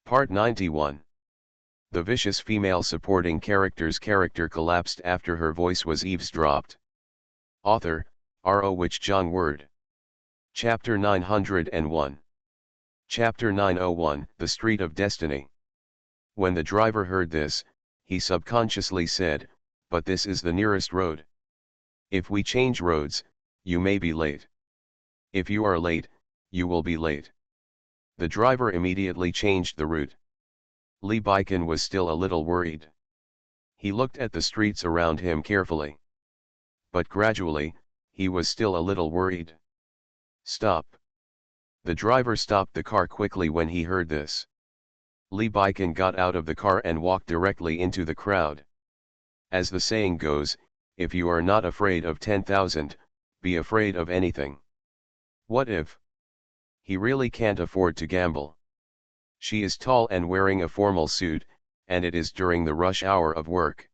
Part 91. The vicious female supporting character's character collapsed after her voice was eavesdropped. Author, R.O. Wich Jong Word. Chapter 901. Chapter 901, The Street of Destiny. When the driver heard this, he subconsciously said, "But this is the nearest road. If we change roads, you may be late. If you are late, you will be late." The driver immediately changed the route. Lee Baiken was still a little worried. He looked at the streets around him carefully. But gradually, he was still a little worried. "Stop." The driver stopped the car quickly when he heard this. Lee Baiken got out of the car and walked directly into the crowd. As the saying goes, if you are not afraid of 10,000, be afraid of anything. What if he really can't afford to gamble? She is tall and wearing a formal suit, and it is during the rush hour of work.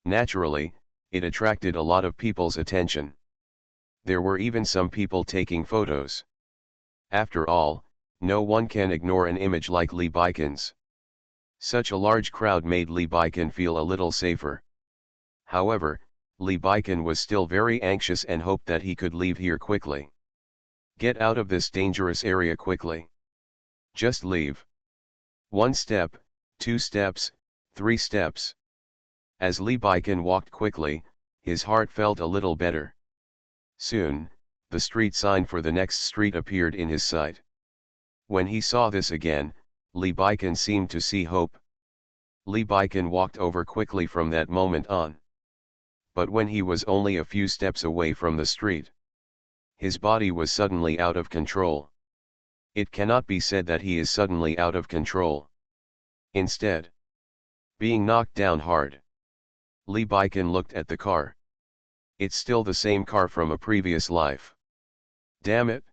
Naturally, it attracted a lot of people's attention. There were even some people taking photos. After all, no one can ignore an image like Lee Baiken's. Such a large crowd made Lee Baiken feel a little safer. However, Lee Baiken was still very anxious and hoped that he could leave here quickly. Get out of this dangerous area quickly. Just leave. 1 step, 2 steps, 3 steps. As Lee Baiken walked quickly, his heart felt a little better. Soon, the street sign for the next street appeared in his sight. When he saw this again, Lee Baiken seemed to see hope. Lee Baiken walked over quickly from that moment on. But when he was only a few steps away from the street, his body was suddenly out of control. It cannot be said that he is suddenly out of control. Instead, being knocked down hard. Lee Baiken looked at the car. It's still the same car from a previous life. Damn it!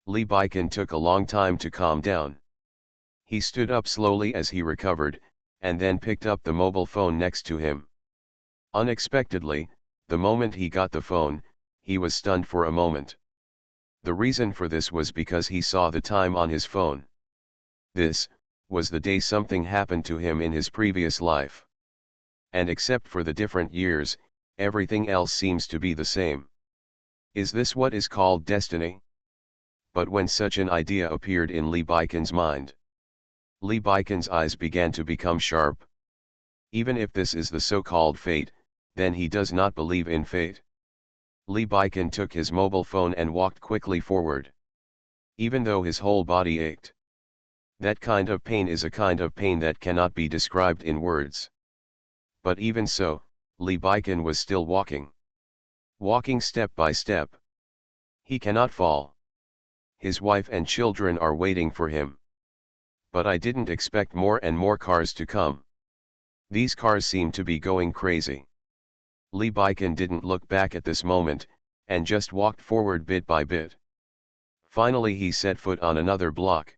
Lee Baiken took a long time to calm down. He stood up slowly as he recovered, and then picked up the mobile phone next to him. Unexpectedly, the moment he got the phone, he was stunned for a moment. The reason for this was because he saw the time on his phone. This was the day something happened to him in his previous life. And except for the different years, everything else seems to be the same. Is this what is called destiny? But when such an idea appeared in Lee Baiken's mind, Lee Baiken's eyes began to become sharp. Even if this is the so-called fate, then he does not believe in fate. Lee Baiken took his mobile phone and walked quickly forward. Even though his whole body ached. That kind of pain is a kind of pain that cannot be described in words. But even so, Lee Baiken was still walking. Walking step by step. He cannot fall. His wife and children are waiting for him. But I didn't expect more and more cars to come. These cars seem to be going crazy. Lee Baiken didn't look back at this moment, and just walked forward bit by bit. Finally he set foot on another block.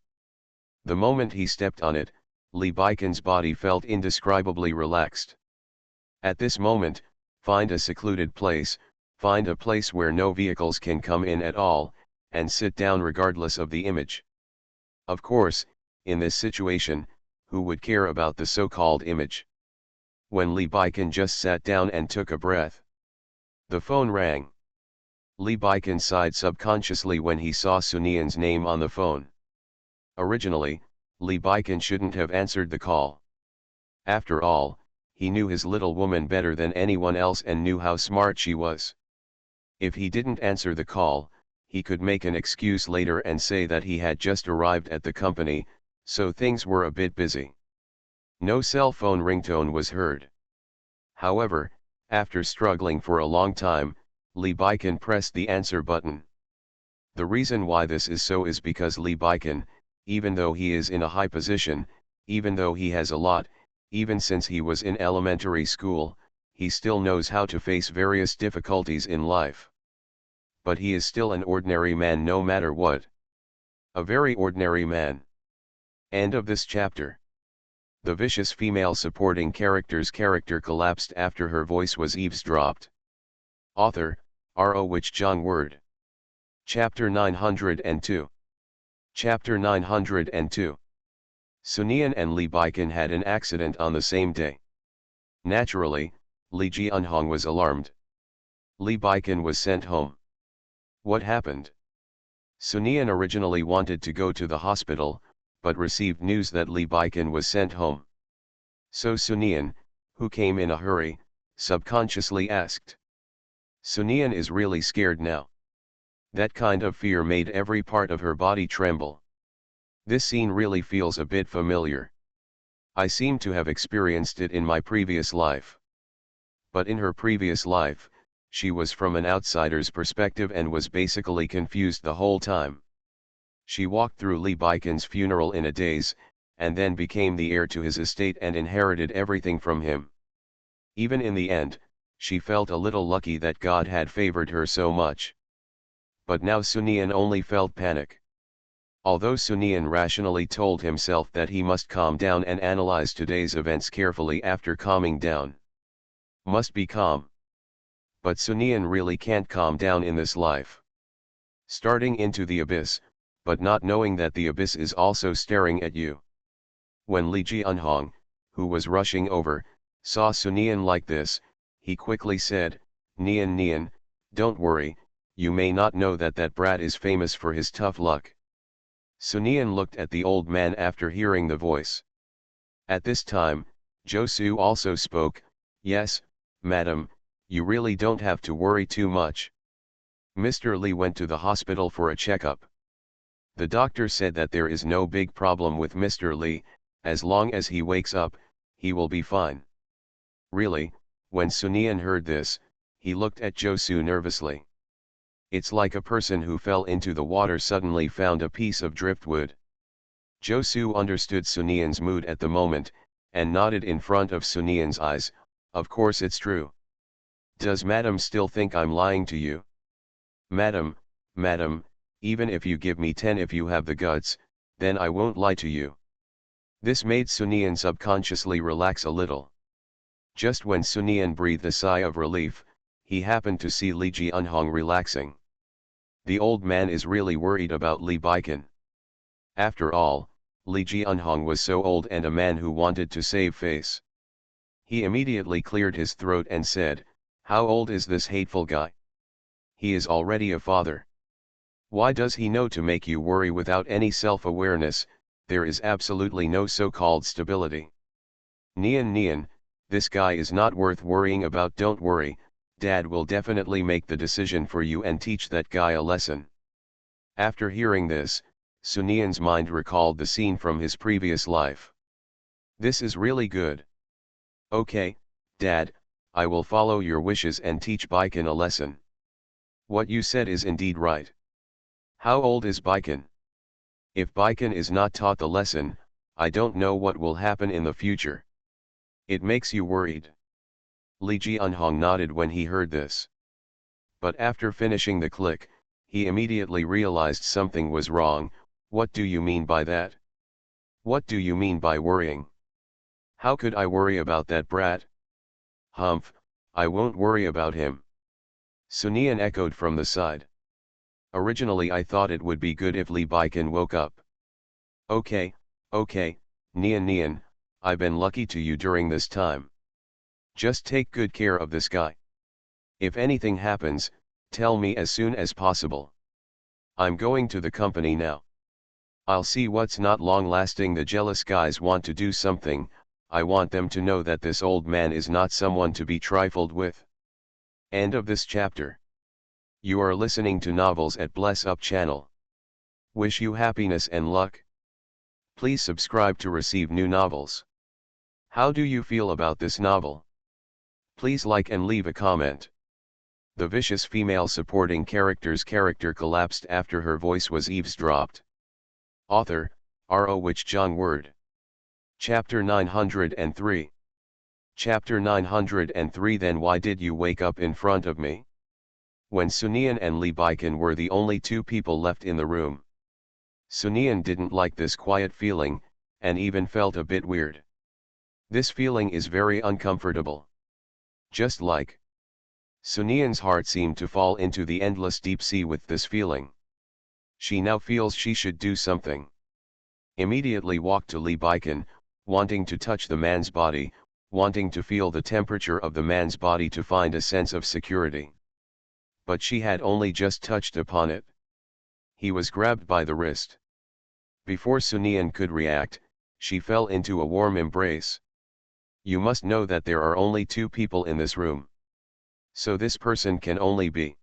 The moment he stepped on it, Lee Baiken's body felt indescribably relaxed. At this moment, find a secluded place, find a place where no vehicles can come in at all, and sit down regardless of the image. Of course, in this situation, who would care about the so-called image? When Lee Baiken just sat down and took a breath, the phone rang. Lee Baiken sighed subconsciously when he saw Sunian's name on the phone. Originally, Lee Baiken shouldn't have answered the call. After all, he knew his little woman better than anyone else and knew how smart she was. If he didn't answer the call, he could make an excuse later and say that he had just arrived at the company, so things were a bit busy. No cell phone ringtone was heard. However, after struggling for a long time, Lee Baiken pressed the answer button. The reason why this is so is because Lee Baiken, even though he is in a high position, even though he has a lot, even since he was in elementary school, he still knows how to face various difficulties in life. But he is still an ordinary man no matter what. A very ordinary man. End of this chapter. The vicious female supporting character's character collapsed after her voice was eavesdropped. Author, R.O. Wich Jong Word. Chapter 902. Chapter 902. Sunian and Lee Baikan had an accident on the same day. Naturally, Lee Ji-eunhong was alarmed. Lee Baikan was sent home. What happened? Sunian originally wanted to go to the hospital, but received news that Lee Baikan was sent home. So Sunian, who came in a hurry, subconsciously asked. Sunian is really scared now. That kind of fear made every part of her body tremble. This scene really feels a bit familiar. I seem to have experienced it in my previous life. But in her previous life, she was from an outsider's perspective and was basically confused the whole time. She walked through Lee Baikan's funeral in a daze, and then became the heir to his estate and inherited everything from him. Even in the end, she felt a little lucky that God had favored her so much. But now Sunian only felt panic. Although Sunian rationally told himself that he must calm down and analyze today's events carefully after calming down. Must be calm. But Sunian really can't calm down in this life. Starting into the abyss, but not knowing that the abyss is also staring at you. When Lee Ji-eunhong, who was rushing over, saw Sunian like this, he quickly said, Nian, don't worry, you may not know that that brat is famous for his tough luck. Sunian looked at the old man after hearing the voice. At this time, Josu also spoke, yes, madam, you really don't have to worry too much. Mr. Lee went to the hospital for a checkup. The doctor said that there is no big problem with Mr. Lee, as long as he wakes up, he will be fine. Really, when Sunian heard this, he looked at Josu nervously. It's like a person who fell into the water suddenly found a piece of driftwood. Josu understood Sunian's mood at the moment, and nodded in front of Sunian's eyes, of course it's true. Does madam still think I'm lying to you? Madam, even if you give me 10 if you have the guts, then I won't lie to you. This made Sunian subconsciously relax a little. Just when Sunian breathed a sigh of relief, he happened to see Lee Ji-eunhong relaxing. The old man is really worried about Lee Baikan. After all, Lee Ji-eunhong was so old and a man who wanted to save face. He immediately cleared his throat and said, how old is this hateful guy? He is already a father. Why does he know to make you worry without any self-awareness? There is absolutely no so-called stability. Nian, this guy is not worth worrying about. Don't worry, Dad will definitely make the decision for you and teach that guy a lesson. After hearing this, Sunian's mind recalled the scene from his previous life. This is really good. Okay, Dad, I will follow your wishes and teach Baikan a lesson. What you said is indeed right. How old is Baikan? If Baikan is not taught the lesson, I don't know what will happen in the future. It makes you worried. Lee Ji-eunhong nodded when he heard this. But after finishing the click, he immediately realized something was wrong. What do you mean by that? What do you mean by worrying? How could I worry about that brat? Humph, I won't worry about him. Sunian echoed from the side. Originally I thought it would be good if Lee Baikan woke up. Okay, Nian, I've been lucky to you during this time. Just take good care of this guy. If anything happens, tell me as soon as possible. I'm going to the company now. I'll see what's not long-lasting. The jealous guys want to do something. I want them to know that this old man is not someone to be trifled with. End of this chapter. You are listening to Novels at Bless Up channel. Wish you happiness and luck. Please subscribe to receive new novels. How do you feel about this novel? Please like and leave a comment. The vicious female supporting character's character collapsed after her voice was eavesdropped. Author, R.O. Wich Jong Word. Chapter 903. Chapter 903. Then why did you wake up in front of me? When Sunian and Lee Baikan were the only two people left in the room. Sunian didn't like this quiet feeling, and even felt a bit weird. This feeling is very uncomfortable. Just like Sunian's heart seemed to fall into the endless deep sea with this feeling. She now feels she should do something. Immediately walked to Li Baikan, wanting to touch the man's body, wanting to feel the temperature of the man's body to find a sense of security. But she had only just touched upon it. He was grabbed by the wrist. Before Sunian could react, she fell into a warm embrace. You must know that there are only two people in this room. So this person can only be.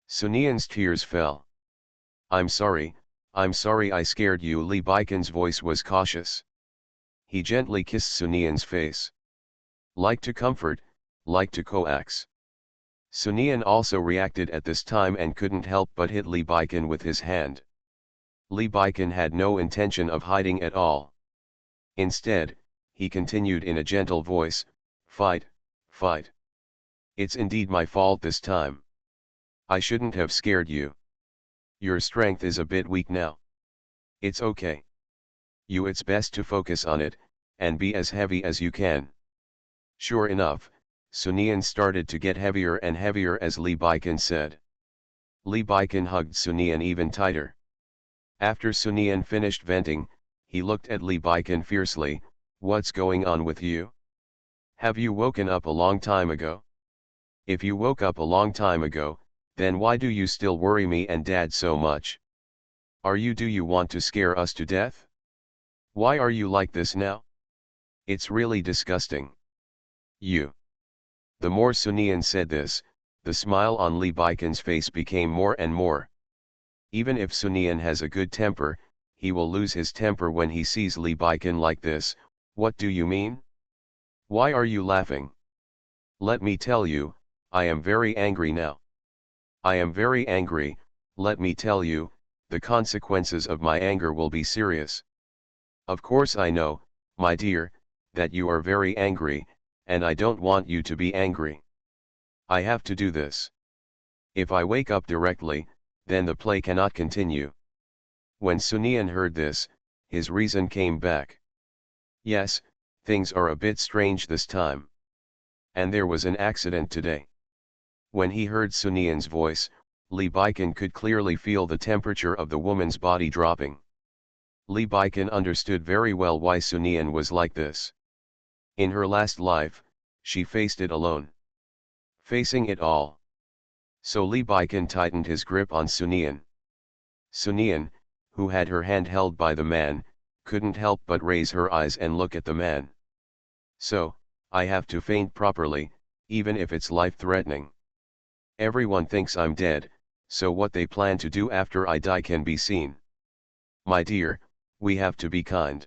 Sunian's tears fell. I'm sorry I scared you. Li Baikan's voice was cautious. He gently kissed Sunian's face. Like to comfort, like to coax. Sunian also reacted at this time and couldn't help but hit Li Baikan with his hand. Li Baikan had no intention of hiding at all. Instead, he continued in a gentle voice, fight, fight. It's indeed my fault this time. I shouldn't have scared you. Your strength is a bit weak now. It's okay. It's best to focus on it, and be as heavy as you can. Sure enough, Sunian started to get heavier and heavier as Li Baikan said. Li Baikan hugged Sunian even tighter. After Sunian finished venting, he looked at Li Baikan fiercely. What's going on with you? Have you woken up a long time ago? If you woke up a long time ago, then why do you still worry me and Dad so much? Do you want to scare us to death? Why are you like this now? It's really disgusting. The more Sunian said this, the smile on Li Baikan's face became more and more. Even if Sunian has a good temper, he will lose his temper when he sees Li Baikan like this. What do you mean? Why are you laughing? Let me tell you, I am very angry now. I am very angry. Let me tell you, the consequences of my anger will be serious. Of course I know, my dear, that you are very angry, and I don't want you to be angry. I have to do this. If I wake up directly, then the play cannot continue. When Sunian heard this, his reason came back. Yes, things are a bit strange this time. And there was an accident today. When he heard Sunian's voice, Li Baikan could clearly feel the temperature of the woman's body dropping. Li Baikan understood very well why Sunian was like this. In her last life, she faced it alone. Facing it all. So Li Baikan tightened his grip on Sunian. Sunian, who had her hand held by the man, couldn't help but raise her eyes and look at the man. So, I have to faint properly, even if it's life-threatening. Everyone thinks I'm dead, so what they plan to do after I die can be seen. My dear, we have to be kind.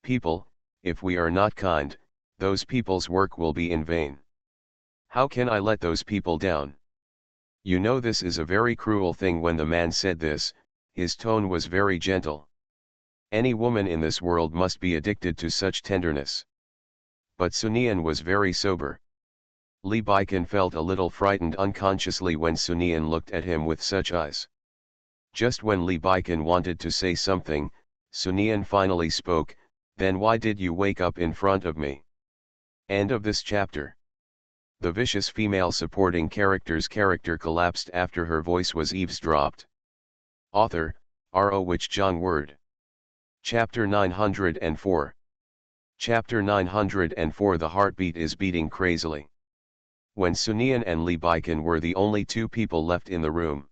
People, if we are not kind, those people's work will be in vain. How can I let those people down? You know this is a very cruel thing. When the man said this, his tone was very gentle. Any woman in this world must be addicted to such tenderness. But Sunian was very sober. Li Baikan felt a little frightened unconsciously when Sunian looked at him with such eyes. Just when Li Baikan wanted to say something, Sunian finally spoke, then why did you wake up in front of me? End of this chapter. The vicious female supporting character's character collapsed after her voice was eavesdropped. Author, R.O. Wich Jong Word. Chapter 904. Chapter 904. The heartbeat is beating crazily. When Sunian and Li Baikan were the only two people left in the room.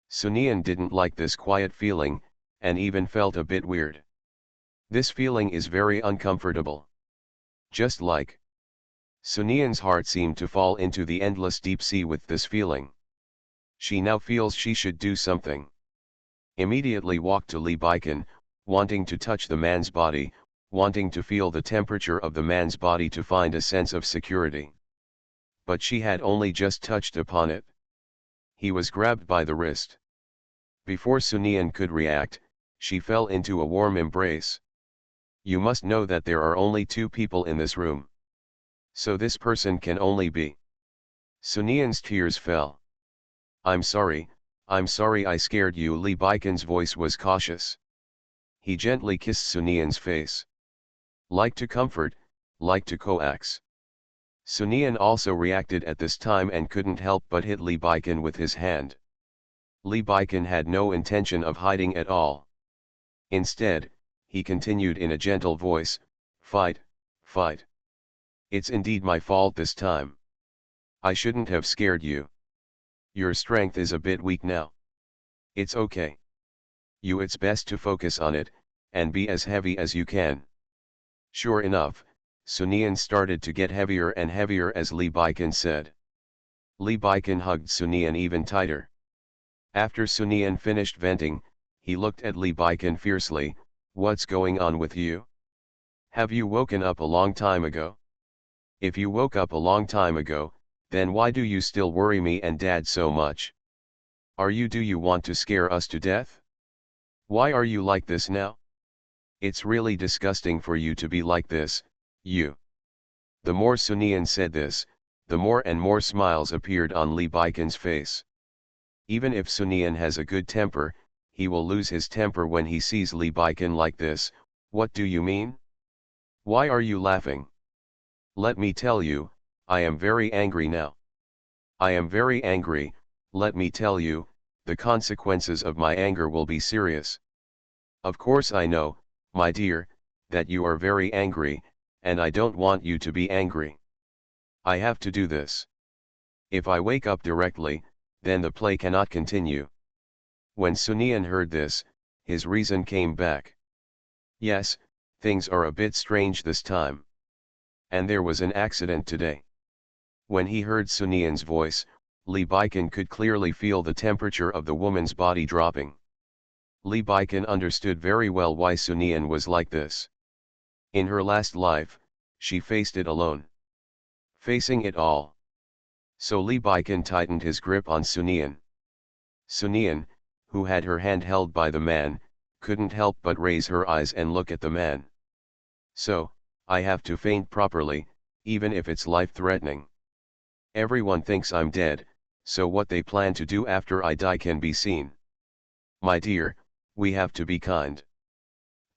Sunian didn't like this quiet feeling, and even felt a bit weird. This feeling is very uncomfortable. Just like Sunian's heart seemed to fall into the endless deep sea with this feeling. She now feels she should do something. Immediately walked to Li Baikan, wanting to touch the man's body, wanting to feel the temperature of the man's body to find a sense of security. But she had only just touched upon it. He was grabbed by the wrist. Before Sunian could react, she fell into a warm embrace. You must know that there are only two people in this room. So this person can only be. Sunian's tears fell. I'm sorry I scared you. Li Baikan's voice was cautious. He gently kissed Sunian's face. Like to comfort, like to coax. Sunian also reacted at this time and couldn't help but hit Li Baikan with his hand. Li Baikan had no intention of hiding at all. Instead, he continued in a gentle voice, "Fight, fight. It's indeed my fault this time. I shouldn't have scared you. Your strength is a bit weak now. It's okay. It's best to focus on it, and be as heavy as you can." Sure enough, Sunian started to get heavier and heavier as Li Baikan said. Li Baikan hugged Sunian even tighter. After Sunian finished venting, he looked at Li Baikan fiercely, "What's going on with you? Have you woken up a long time ago? If you woke up a long time ago, then why do you still worry me and Dad so much? Do you want to scare us to death? Why are you like this now? It's really disgusting for you to be like this, you." The more Sunian said this, the more and more smiles appeared on Li Baikan's face. Even if Sunian has a good temper, he will lose his temper when he sees Li Baikan like this. "What do you mean? Why are you laughing? Let me tell you, I am very angry now. I am very angry, let me tell you, the consequences of my anger will be serious. Of course I know, my dear, that you are very angry, and I don't want you to be angry. I have to do this. If I wake up directly, then the play cannot continue." When Sunian heard this, his reason came back. Yes, things are a bit strange this time. And there was an accident today. When he heard Sunian's voice, Li Baikan could clearly feel the temperature of the woman's body dropping. Li Baikan understood very well why Sunian was like this. In her last life, she faced it alone. Facing it all. So Li Baikan tightened his grip on Sunian. Sunian, who had her hand held by the man, couldn't help but raise her eyes and look at the man. "So, I have to faint properly, even if it's life-threatening. Everyone thinks I'm dead, so what they plan to do after I die can be seen. My dear, we have to be kind.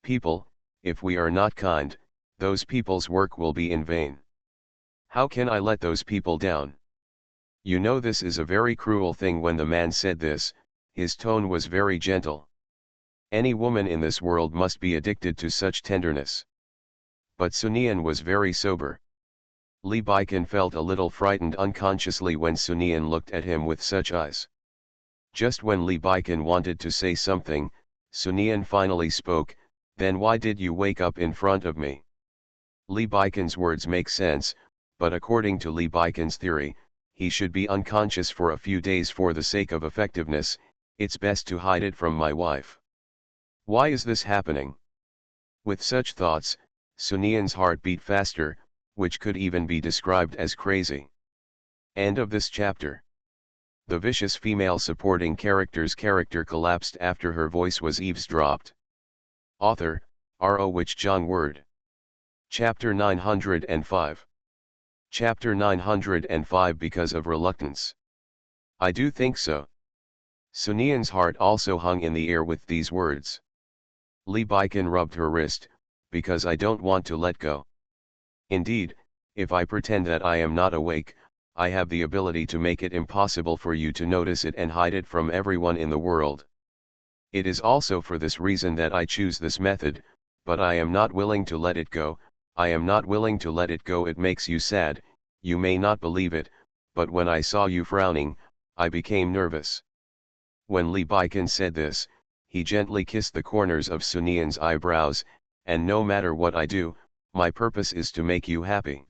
People, if we are not kind, those people's work will be in vain. How can I let those people down? You know this is a very cruel thing." When the man said this, his tone was very gentle. Any woman in this world must be addicted to such tenderness. But Sunian was very sober. Li Baikan felt a little frightened unconsciously when Sunian looked at him with such eyes. Just when Li Baikan wanted to say something, Sunian finally spoke, "Then why did you wake up in front of me?" Li Baikan's words make sense, but according to Li Baikan's theory, he should be unconscious for a few days for the sake of effectiveness. "It's best to hide it from my wife. Why is this happening?" With such thoughts, Sunian's heart beat faster, which could even be described as crazy. End of this chapter. The vicious female supporting character's character collapsed after her voice was eavesdropped. Author, R.O. Wich Jong Word. Chapter 905. Chapter 905 Because of Reluctance. I do think so. Sunian's heart also hung in the air with these words. Li Baikan rubbed her wrist, "Because I don't want to let go. Indeed, if I pretend that I am not awake, I have the ability to make it impossible for you to notice it and hide it from everyone in the world. It is also for this reason that I choose this method, but I am not willing to let it go. I am not willing to let it go. It makes you sad, you may not believe it, but when I saw you frowning, I became nervous." When Li Baikan said this, he gently kissed the corners of Sunian's eyebrows, "And no matter what I do, my purpose is to make you happy.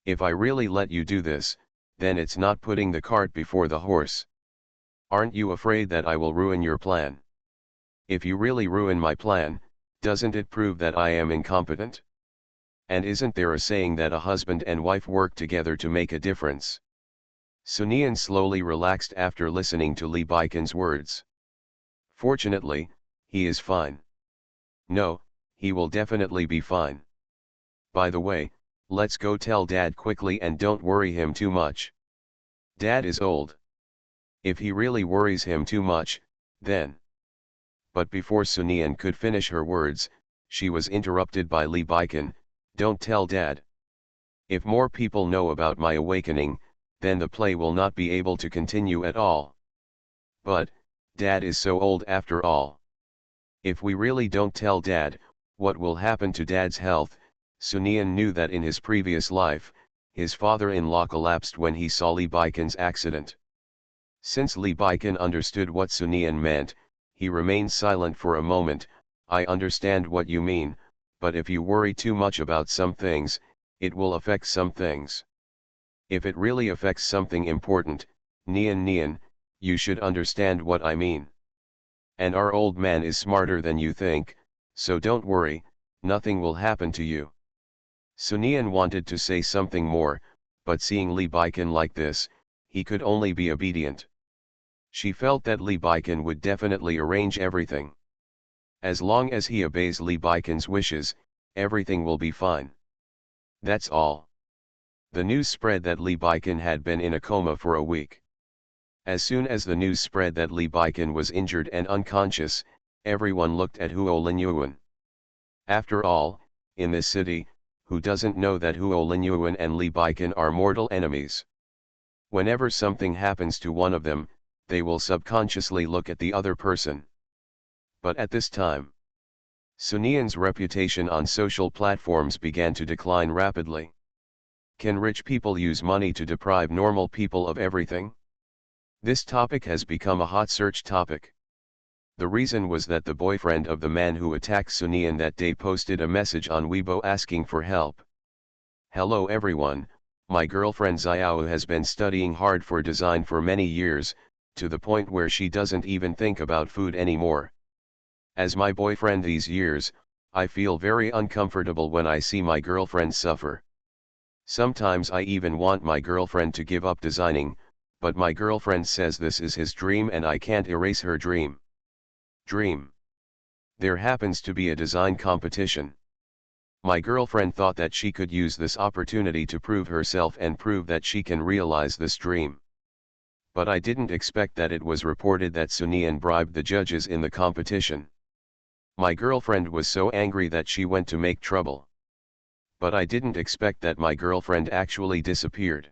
If I really let you do this, then it's not putting the cart before the horse. Aren't you afraid that I will ruin your plan? If you really ruin my plan, doesn't it prove that I am incompetent? And isn't there a saying that a husband and wife work together to make a difference?" Sunian slowly relaxed after listening to Li Baikan's words. "Fortunately, he is fine. No, he will definitely be fine. By the way, let's go tell Dad quickly and don't worry him too much. Dad is old. If he really worries him too much, then..." But before Sunian could finish her words, she was interrupted by Li Baikan. "Don't tell Dad. If more people know about my awakening, then the play will not be able to continue at all. But, Dad is so old after all. If we really don't tell Dad, what will happen to Dad's health? Sunian knew that in his previous life, his father-in-law collapsed when he saw Lee Baiken's accident. Since Lee Baiken understood what Sunian meant, he remained silent for a moment. I understand what you mean, but if you worry too much about some things, it will affect some things. If it really affects something important, Nian, you should understand what I mean. And our old man is smarter than you think, so don't worry, nothing will happen to you. Sunian wanted to say something more, but seeing Lee Baiken like this, he could only be obedient. She felt that Lee Baiken would definitely arrange everything. As long as he obeys Lee Baiken's wishes, everything will be fine. That's all. The news spread that Lee Baiken had been in a coma for a week. As soon as the news spread that Lee Baiken was injured and unconscious, everyone looked at Huo Linyuan. After all, in this city, who doesn't know that Huo Linyuan and Lee Baiken are mortal enemies? Whenever something happens to one of them, they will subconsciously look at the other person. But at this time, Sunian's reputation on social platforms began to decline rapidly. Can rich people use money to deprive normal people of everything? This topic has become a hot search topic. The reason was that the boyfriend of the man who attacked Sunian that day posted a message on Weibo asking for help. Hello everyone, my girlfriend Xiao has been studying hard for design for many years, to the point where she doesn't even think about food anymore. As my boyfriend these years, I feel very uncomfortable when I see my girlfriend suffer. Sometimes I even want my girlfriend to give up designing, but my girlfriend says this is his dream and I can't erase her dream. There happens to be a design competition. My girlfriend thought that she could use this opportunity to prove herself and prove that she can realize this dream. But I didn't expect that it was reported that Sunian bribed the judges in the competition. My girlfriend was so angry that she went to make trouble. But I didn't expect that my girlfriend actually disappeared.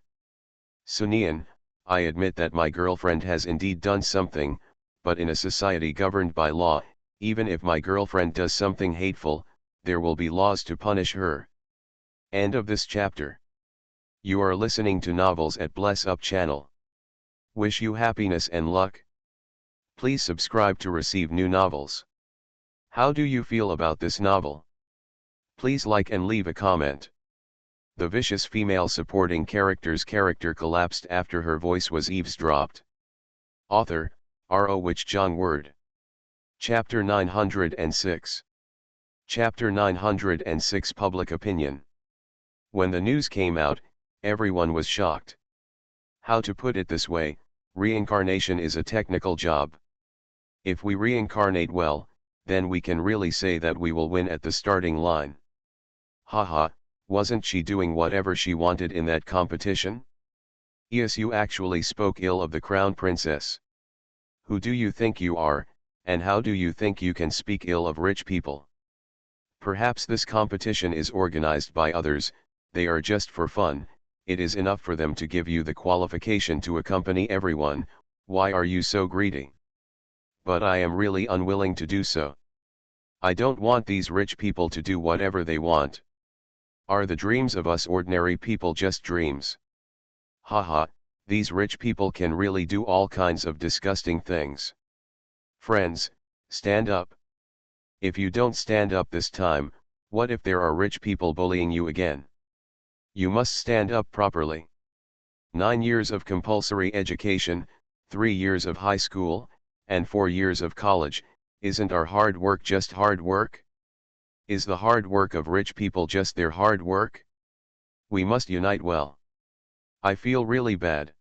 Sunian, I admit that my girlfriend has indeed done something, but in a society governed by law, even if my girlfriend does something hateful, there will be laws to punish her. End of this chapter. You are listening to Novels at Bless Up channel. Wish you happiness and luck. Please subscribe to receive new novels. How do you feel about this novel? Please like and leave a comment. The vicious female supporting character's character collapsed after her voice was eavesdropped. Author, R.O. Wich Jong Word. Chapter 906. Chapter 906 Public Opinion. When the news came out, everyone was shocked. How to put it this way, reincarnation is a technical job. If we reincarnate well, then we can really say that we will win at the starting line. Haha, wasn't she doing whatever she wanted in that competition? Yes, you actually spoke ill of the crown princess. Who do you think you are, and how do you think you can speak ill of rich people? Perhaps this competition is organized by others, they are just for fun, it is enough for them to give you the qualification to accompany everyone. Why are you so greedy? But I am really unwilling to do so. I don't want these rich people to do whatever they want. Are the dreams of us ordinary people just dreams? Haha, these rich people can really do all kinds of disgusting things. Friends, stand up. If you don't stand up this time, what if there are rich people bullying you again? You must stand up properly. 9 years of compulsory education, 3 years of high school, and 4 years of college, isn't our hard work just hard work? Is the hard work of rich people just their hard work? We must unite well. I feel really bad.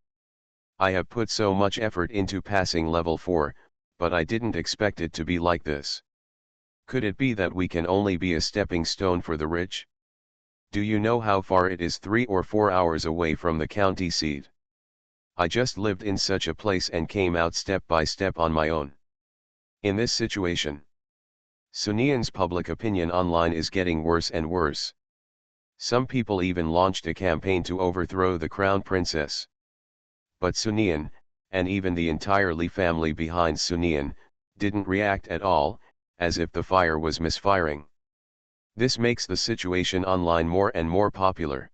I have put so much effort into passing level 4, but I didn't expect it to be like this. Could it be that we can only be a stepping stone for the rich? Do you know how far it is? 3 or 4 hours away from the county seat. I just lived in such a place and came out step by step on my own. In this situation, Sunian's public opinion online is getting worse and worse. Some people even launched a campaign to overthrow the crown princess. But Sunian, and even the entire Lee family behind Sunian, didn't react at all, as if the fire was misfiring. This makes the situation online more and more popular.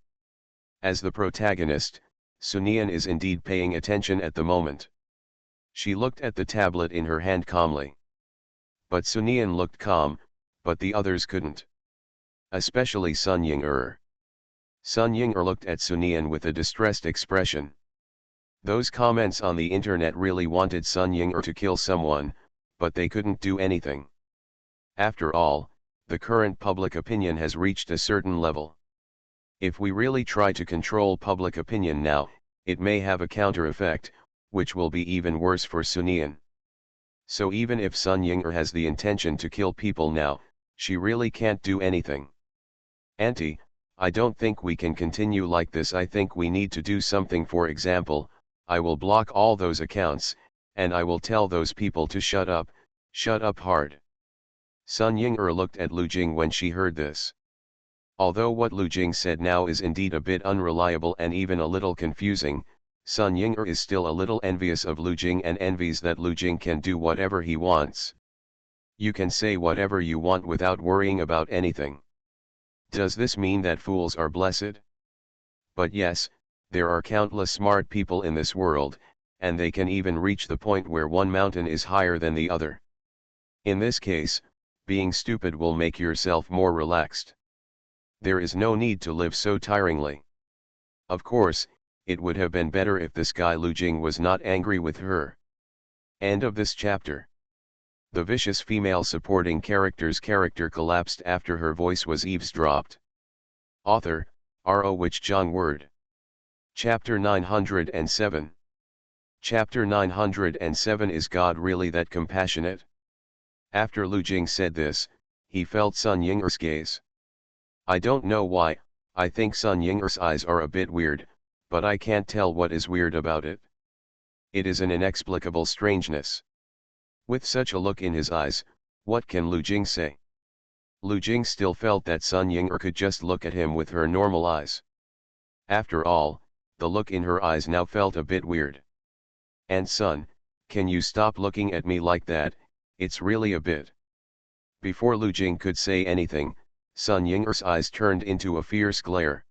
As the protagonist, Sunian is indeed paying attention at the moment. She looked at the tablet in her hand calmly. But Sunian looked calm, but the others couldn't. Especially Sun Ying-er. Sun Ying-er looked at Sunian with a distressed expression. Those comments on the internet really wanted Sun Ying-er to kill someone, but they couldn't do anything. After all, the current public opinion has reached a certain level. If we really try to control public opinion now, it may have a counter effect, which will be even worse for Sunian. So even if Sun Ying-er has the intention to kill people now, she really can't do anything. Auntie, I don't think we can continue like this. I think we need to do something. For example, I will block all those accounts, and I will tell those people to shut up hard. Sun Ying-er looked at Lu Jing when she heard this. Although what Lu Jing said now is indeed a bit unreliable and even a little confusing, Sun Ying-er is still a little envious of Lu Jing and envies that Lu Jing can do whatever he wants. You can say whatever you want without worrying about anything. Does this mean that fools are blessed? But yes, there are countless smart people in this world, and they can even reach the point where one mountain is higher than the other. In this case, being stupid will make yourself more relaxed. There is no need to live so tiringly. Of course, it would have been better if this guy Lu Jing was not angry with her. End of this chapter. The vicious female supporting character's character collapsed after her voice was eavesdropped. Author, R.O. Wich Jong Word. Chapter 907. Chapter 907 Is God really that compassionate? After Lu Jing said this, he felt Sun Ying-er's gaze. I don't know why, I think Sun Ying-er's eyes are a bit weird, but I can't tell what is weird about it. It is an inexplicable strangeness. With such a look in his eyes, what can Lu Jing say? Lu Jing still felt that Sun Ying-er could just look at him with her normal eyes. After all, the look in her eyes now felt a bit weird. And Sun, can you stop looking at me like that, it's really a bit. Before Lu Jing could say anything, Sun Ying-er's eyes turned into a fierce glare.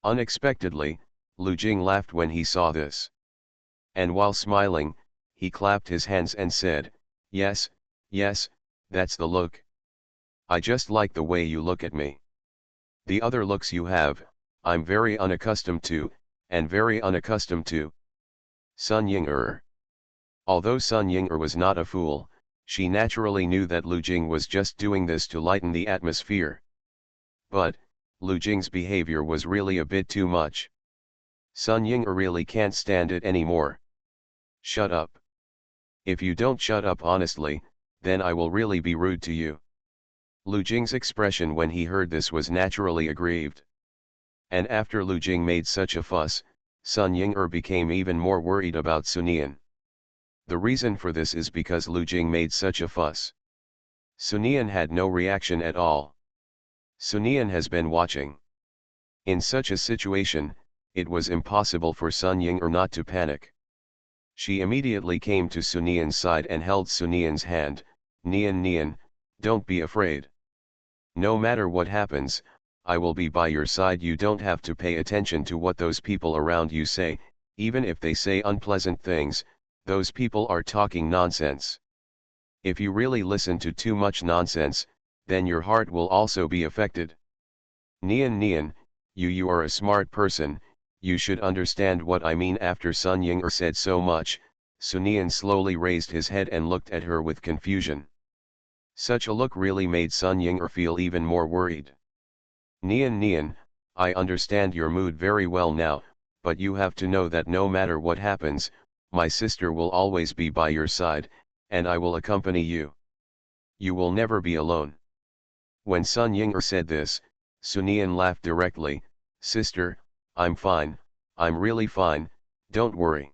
Unexpectedly, Lu Jing laughed when he saw this. And while smiling, he clapped his hands and said, yes, that's the look. I just like the way you look at me. The other looks you have, I'm very unaccustomed to, and very unaccustomed to. Sun Ying-er. Although Sun Ying-er was not a fool, she naturally knew that Lu Jing was just doing this to lighten the atmosphere. But, Lu Jing's behavior was really a bit too much. Sun Ying-er really can't stand it anymore. Shut up. If you don't shut up honestly, then I will really be rude to you. Lu Jing's expression when he heard this was naturally aggrieved. And after Lu Jing made such a fuss, Sun Ying-er became even more worried about Sunian. The reason for this is because Lu Jing made such a fuss. Sunian had no reaction at all. Sunian has been watching. In such a situation, it was impossible for Sun Ying-er not to panic. She immediately came to Sunian's side and held Sunian's hand. Nian, don't be afraid. No matter what happens, I will be by your side. You don't have to pay attention to what those people around you say, even if they say unpleasant things, those people are talking nonsense. If you really listen to too much nonsense, then your heart will also be affected. Nian, you are a smart person, you should understand what I mean. After Sun Ying-er said so much, Sunian slowly raised his head and looked at her with confusion. Such a look really made Sun Ying-er feel even more worried. Nian, I understand your mood very well now, but you have to know that no matter what happens, my sister will always be by your side, and I will accompany you. You will never be alone. When Sun Ying-er said this, Sunian laughed directly. Sister, I'm fine, I'm really fine, don't worry.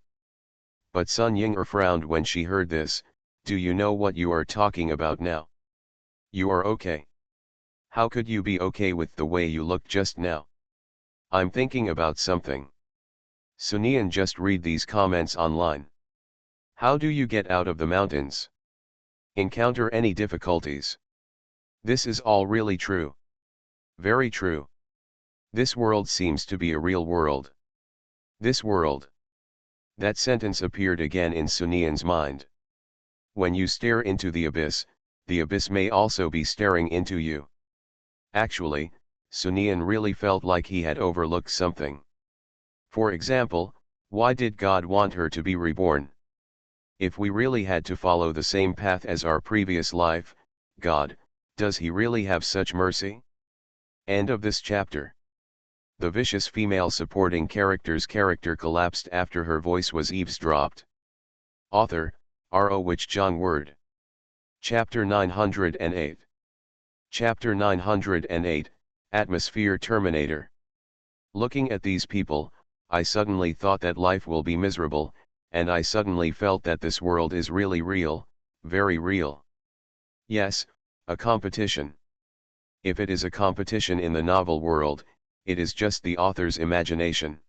But Sun Ying-er frowned when she heard this. Do you know what you are talking about now? You are okay. How could you be okay with the way you looked just now? I'm thinking about something. Sunian, just read these comments online. How do you get out of the mountains? encounter any difficulties. This is all really true. Very true. This world seems to be a real world. This world. That sentence appeared again in Sunian's mind. When you stare into the abyss may also be staring into you. Actually, Sunian really felt like he had overlooked something. For example, why did God want her to be reborn? If we really had to follow the same path as our previous life, God, does he really have such mercy? End of this chapter. The vicious female supporting character's character collapsed after her voice was eavesdropped. Author, R.O. Wich Jong Word. Chapter 908. Chapter 908, Atmosphere Terminator. Looking at these people, I suddenly thought that life will be miserable, and I suddenly felt that this world is really real, very real. Yes, a competition. If it is a competition in the novel world, it is just the author's imagination.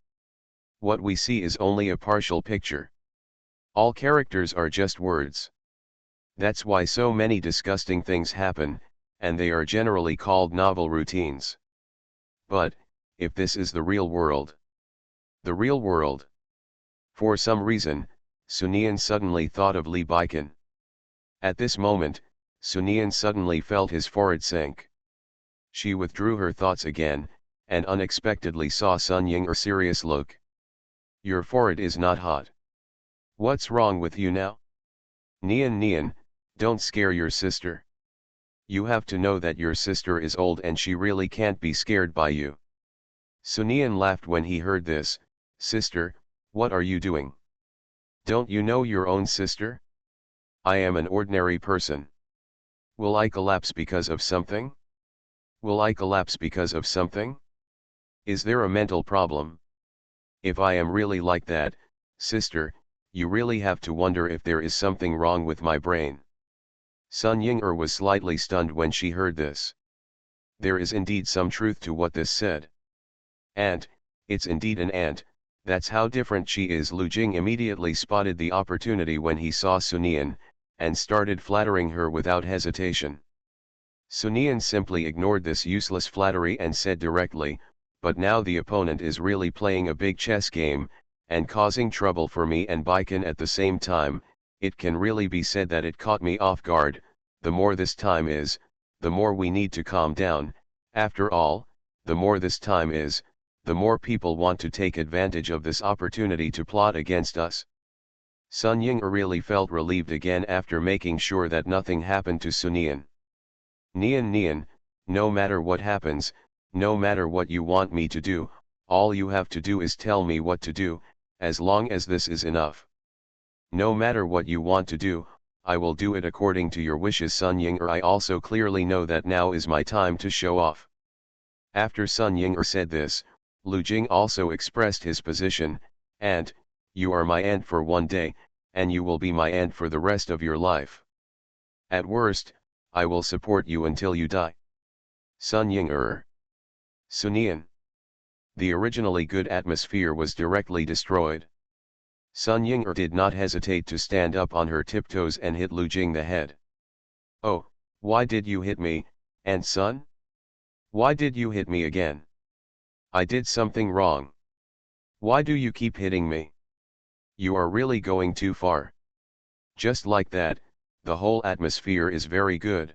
What we see is only a partial picture. All characters are just words. That's why so many disgusting things happen, and they are generally called novel routines. But, if this is the real world. The real world. For some reason, Sunian suddenly thought of Lee Baikan. At this moment, Sunian suddenly felt his forehead sink. She withdrew her thoughts again, and unexpectedly saw Sun Ying's serious look. Your forehead is not hot. What's wrong with you now? Nian, don't scare your sister. You have to know that your sister is old and she really can't be scared by you. Sunian laughed when he heard this. Sister, what are you doing? Don't you know your own sister? I am an ordinary person. Will I collapse because of something? Will I collapse because of something? Is there a mental problem? If I am really like that, sister, you really have to wonder if there is something wrong with my brain. Sun Ying was slightly stunned when she heard this. There is indeed some truth to what this said. Ant, it's indeed an ant, that's how different she is. Lu Jing immediately spotted the opportunity when he saw Sunian, and started flattering her without hesitation. Sunian simply ignored this useless flattery and said directly, but now the opponent is really playing a big chess game, and causing trouble for me and Baikan at the same time. It can really be said that it caught me off guard. The more this time is, the more we need to calm down. After all, the more this time is, the more people want to take advantage of this opportunity to plot against us. Sun Ying really felt relieved again after making sure that nothing happened to Sunian. Nian, no matter what happens, no matter what you want me to do, all you have to do is tell me what to do, as long as this is enough. No matter what you want to do, I will do it according to your wishes. Sun Ying. I also clearly know that now is my time to show off. After Sun Ying said this, Lu Jing also expressed his position. Aunt, you are my aunt for one day, and you will be my aunt for the rest of your life. At worst, I will support you until you die. Sun Ying. Sunian. The originally good atmosphere was directly destroyed. Sun Ying did not hesitate to stand up on her tiptoes and hit Lu Jing the head. Oh, why did you hit me, Aunt Sun? Why did you hit me again? I did something wrong. Why do you keep hitting me? You are really going too far. Just like that, the whole atmosphere is very good.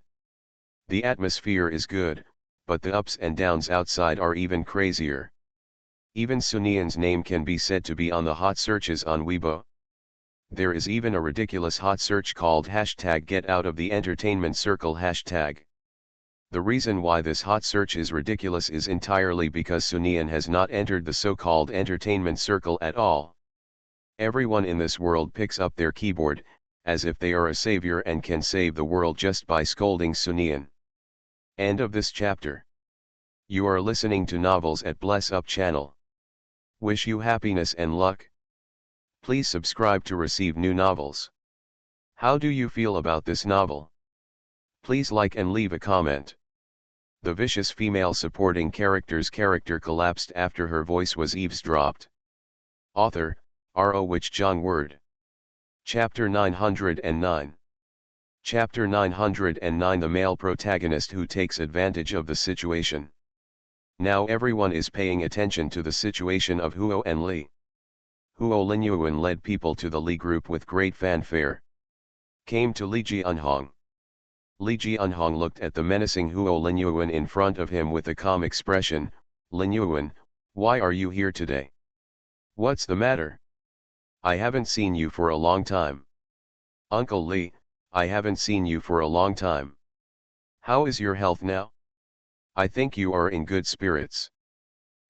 The atmosphere is good, but the ups and downs outside are even crazier. Even Sunian's name can be said to be on the hot searches on Weibo. There is even a ridiculous hot search called #GetOutOfTheEntertainmentCircle hashtag. The reason why this hot search is ridiculous is entirely because Sunian has not entered the so-called entertainment circle at all. Everyone in this world picks up their keyboard, as if they are a savior and can save the world just by scolding Sunian. End of this chapter. You are listening to Novels at Bless Up channel. Wish you happiness and luck. Please subscribe to receive new novels. How do you feel about this novel? Please like and leave a comment. The vicious female supporting character's character collapsed after her voice was eavesdropped. Author, R.O. Wich Jong Word. Chapter 909. Chapter 909, the male protagonist who takes advantage of the situation. Now everyone is paying attention to the situation of Huo and Li. Huo Linyuan led people to the Li group with great fanfare. Came to Li Jianhong. Li Jianhong looked at the menacing Huo Linyuan in front of him with a calm expression. Linyuan, why are you here today? What's the matter? I haven't seen you for a long time. Uncle Li, I haven't seen you for a long time. How is your health now? I think you are in good spirits.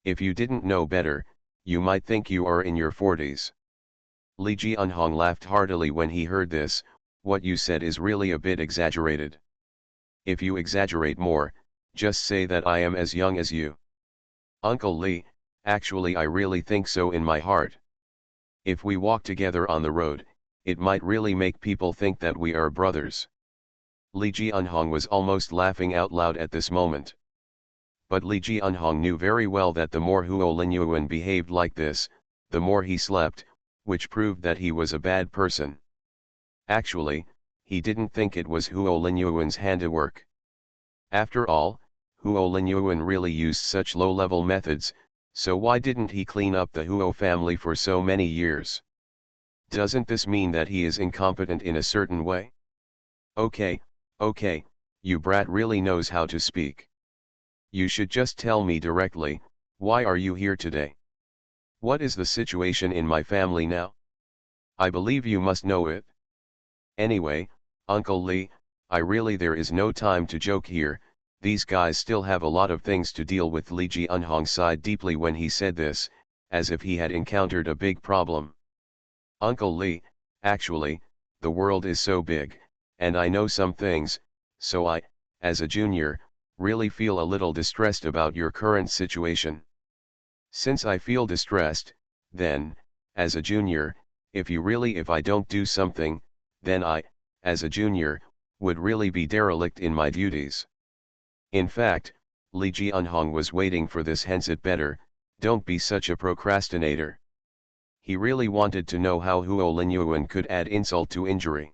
If you didn't know better, you might think you are in your 40s. Li Jianhong laughed heartily when he heard this. What you said is really a bit exaggerated. If you exaggerate more, just say that I am as young as you. Uncle Li, actually I really think so in my heart. If we walk together on the road, it might really make people think that we are brothers. Li Jianhong was almost laughing out loud at this moment. But Li Jianhong knew very well that the more Huo Linyuan behaved like this, the more he slept, which proved that he was a bad person. Actually, he didn't think it was Huo Linyuan's handiwork. After all, Huo Linyuan really used such low-level methods, so why didn't he clean up the Huo family for so many years? Doesn't this mean that he is incompetent in a certain way? Okay, you brat really knows how to speak. You should just tell me directly, why are you here today? What is the situation in my family now? I believe you must know it. Anyway, Uncle Li, there is no time to joke here, these guys still have a lot of things to deal with. Li Jianhong sighed deeply when he said this, as if he had encountered a big problem. Uncle Li, actually, the world is so big, and I know some things, so I, as a junior, really feel a little distressed about your current situation. Since I feel distressed, then, as a junior, if I don't do something, then I, as a junior, would really be derelict in my duties. In fact, Li Jianhong was waiting for this, hence it better, don't be such a procrastinator. He really wanted to know how Huo Linyuan could add insult to injury.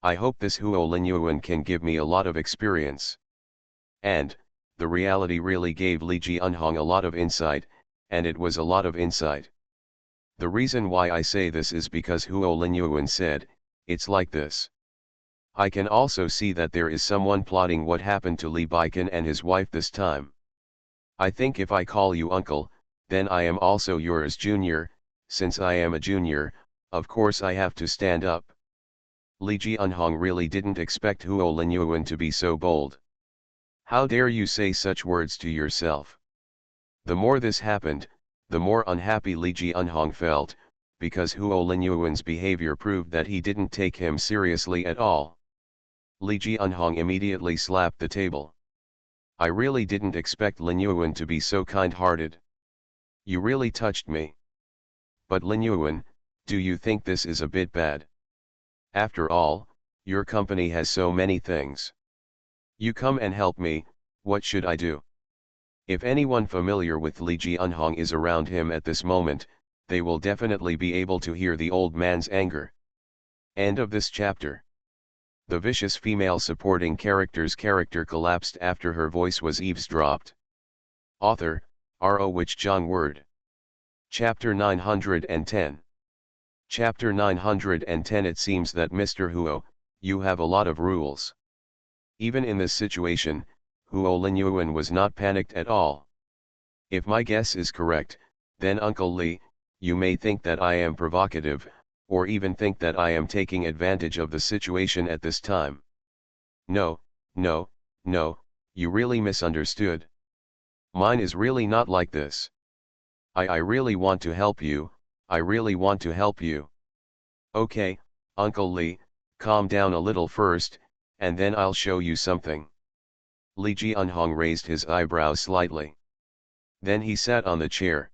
I hope this Huo Linyuan can give me a lot of experience. And, the reality really gave Li Jianhong a lot of insight, and it was a lot of insight. The reason why I say this is because Huo Linyuan said, it's like this. I can also see that there is someone plotting what happened to Li Baikan and his wife this time. I think if I call you uncle, then I am also yours junior. Since I am a junior, of course I have to stand up. Li Jianhong really didn't expect Huo Linyuan to be so bold. How dare you say such words to yourself? The more this happened, the more unhappy Li Jianhong felt, because Huo Linyuan's behavior proved that he didn't take him seriously at all. Li Jianhong immediately slapped the table. I really didn't expect Linyuan to be so kind-hearted. You really touched me. But Linyuan, do you think this is a bit bad? After all, your company has so many things. You come and help me, what should I do? If anyone familiar with Li Jianhong is around him at this moment, they will definitely be able to hear the old man's anger. End of this chapter. The vicious female supporting character's character collapsed after her voice was eavesdropped. Author, R.O. Wich Zhang Word. Chapter 910. Chapter 910. It seems that Mr. Huo, you have a lot of rules. Even in this situation, Huo Linyuan was not panicked at all. If my guess is correct, then Uncle Li, you may think that I am provocative, or even think that I am taking advantage of the situation at this time. No, you really misunderstood. Mine is really not like this. I really want to help you, I really want to help you. Okay, Uncle Li, calm down a little first, and then I'll show you something. Li Jianhong raised his eyebrows slightly. Then he sat on the chair.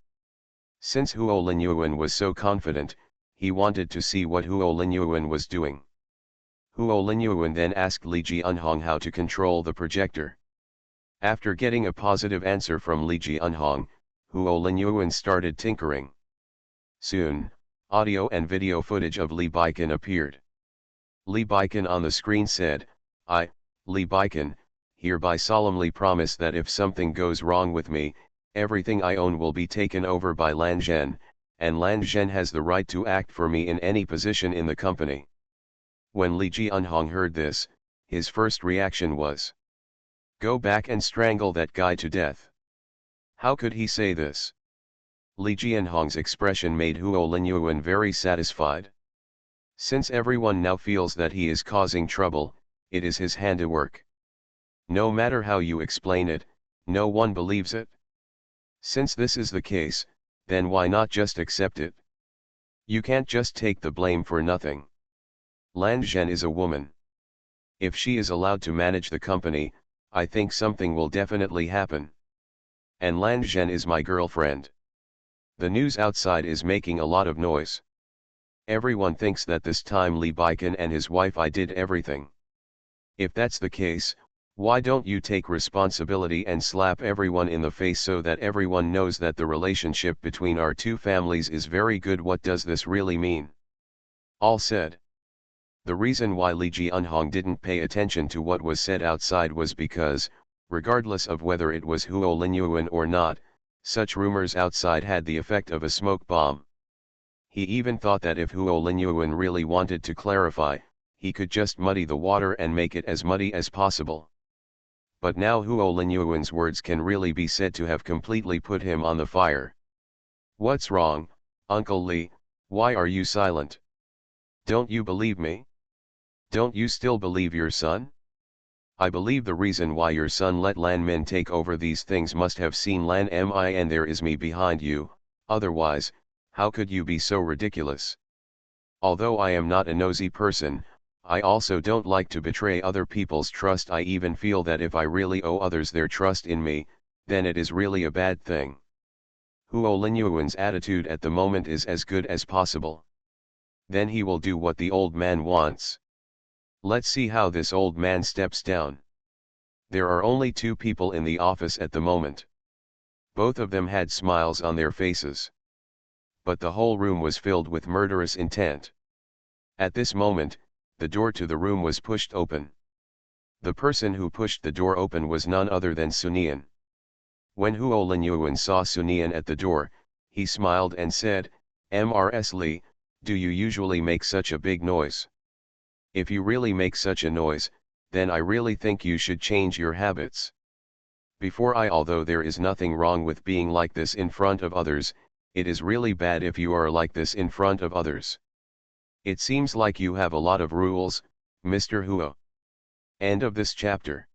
Since Huo Linyuan was so confident, he wanted to see what Huo Linyuan was doing. Huo Linyuan then asked Li Jianhong how to control the projector. After getting a positive answer from Li Jianhong, Huo Linyuan started tinkering. Soon, audio and video footage of Li Baikan appeared. Li Baikan on the screen said, I, Li Baikan, hereby solemnly promise that if something goes wrong with me, everything I own will be taken over by Lan Zhen, and Lan Zhen has the right to act for me in any position in the company. When Li Jianhong heard this, his first reaction was, go back and strangle that guy to death. How could he say this? Li Jianhong's expression made Huo Linyuan very satisfied. Since everyone now feels that he is causing trouble, it is his handiwork. No matter how you explain it, no one believes it. Since this is the case, then why not just accept it? You can't just take the blame for nothing. Lan Zhen is a woman. If she is allowed to manage the company, I think something will definitely happen. And Lan Zhen is my girlfriend. The news outside is making a lot of noise. Everyone thinks that this time Li Baikan and his wife I did everything. If that's the case, why don't you take responsibility and slap everyone in the face so that everyone knows that the relationship between our two families is very good? What does this really mean? All said. The reason why Li Jianhong didn't pay attention to what was said outside was because, regardless of whether it was Huo Linyuan or not, such rumors outside had the effect of a smoke bomb. He even thought that if Huo Linyuan really wanted to clarify, he could just muddy the water and make it as muddy as possible. But now Huo Linyuan's words can really be said to have completely put him on the fire. What's wrong, Uncle Li? Why are you silent? Don't you believe me? Don't you still believe your son? I believe the reason why your son let Lan Min take over these things must have seen Lan Mi and there is me behind you, otherwise, how could you be so ridiculous? Although I am not a nosy person, I also don't like to betray other people's trust. I even feel that if I really owe others their trust in me, then it is really a bad thing. Huo Linyuan's attitude at the moment is as good as possible. Then he will do what the old man wants. Let's see how this old man steps down. There are only two people in the office at the moment. Both of them had smiles on their faces. But the whole room was filled with murderous intent. At this moment, the door to the room was pushed open. The person who pushed the door open was none other than Sunian. When Huo Linyuan saw Sunian at the door, he smiled and said, "Mrs. Li, do you usually make such a big noise? If you really make such a noise, then I really think you should change your habits. Although there is nothing wrong with being like this in front of others, it is really bad if you are like this in front of others. It seems like you have a lot of rules, Mr. Huo." End of this chapter.